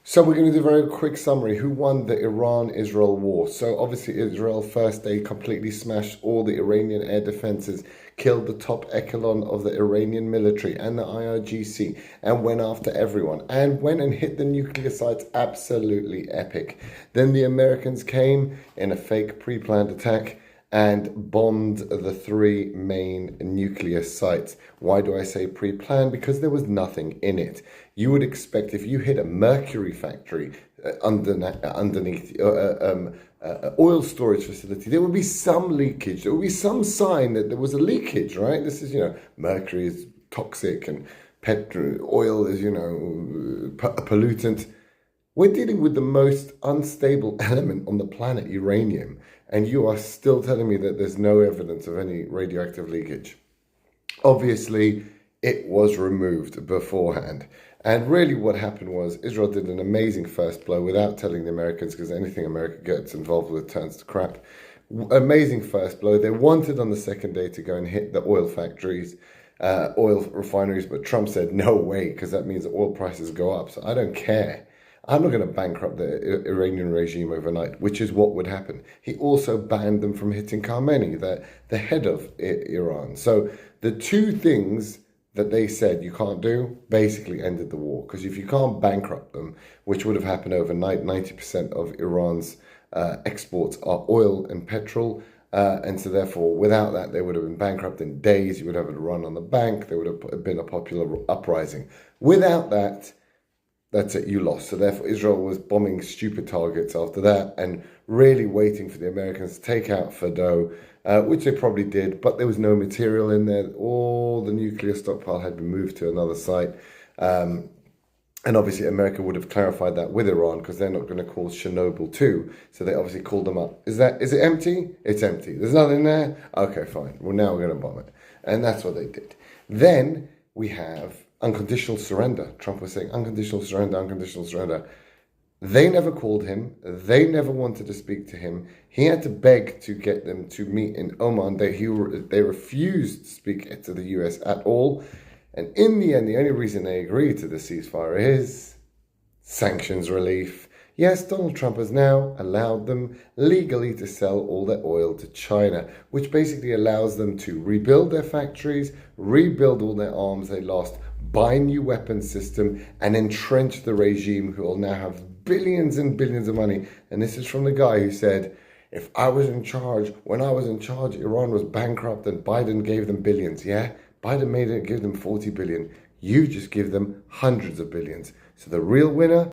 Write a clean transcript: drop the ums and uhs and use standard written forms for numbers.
So we're going to do a very quick summary. Who won the Iran-Israel war? So obviously Israel first day completely smashed all the Iranian air defenses, killed the top echelon of the Iranian military and the IRGC, and went after everyone, and went and hit the nuclear sites. Absolutely epic. Then the Americans came in a fake pre-planned attack and bombed the three main nuclear sites. Why do I say pre-planned? Because there was nothing in it. You would expect if you hit a mercury factory underneath oil storage facility, there would be some leakage. There would be some sign that there was a leakage, right? This is, mercury is toxic and oil is, a pollutant. We're dealing with the most unstable element on the planet, uranium, and you are still telling me that there's no evidence of any radioactive leakage. Obviously, it was removed beforehand. And really what happened was Israel did an amazing first blow without telling the Americans, because anything America gets involved with turns to crap. Amazing first blow. They wanted on the second day to go and hit the oil factories, oil refineries, but Trump said, no way, because that means the oil prices go up. So I don't care. I'm not going to bankrupt the Iranian regime overnight, which is what would happen. He also banned them from hitting Khamenei, the head of Iran. So the two things that they said you can't do basically ended the war. Because if you can't bankrupt them, which would have happened overnight, 90% of Iran's exports are oil and petrol. And so therefore, without that, they would have been bankrupt in days. You would have a run on the bank. There would have been a popular uprising. Without that, that's it, you lost. So therefore, Israel was bombing stupid targets after that and really waiting for the Americans to take out Fordow, which they probably did, but there was no material in there. All the nuclear stockpile had been moved to another site. And obviously, America would have clarified that with Iran because they're not going to call Chernobyl 2. So they obviously called them up. Is it empty? It's empty. There's nothing there? Okay, fine. Well, now we're going to bomb it. And that's what they did. Then we have unconditional surrender. Trump was saying unconditional surrender, unconditional surrender. They never called him. They never wanted to speak to him. He had to beg to get them to meet in Oman. They refused to speak to the US at all. And in the end, the only reason they agreed to the ceasefire is sanctions relief. Yes, Donald Trump has now allowed them legally to sell all their oil to China, which basically allows them to rebuild their factories, rebuild all their arms they lost, buy a new weapons system, and entrench the regime who will now have billions and billions of money. And this is from the guy who said, if I was in charge, when I was in charge, Iran was bankrupt and Biden gave them billions. Yeah, Biden give them 40 billion. You just give them hundreds of billions. So the real winner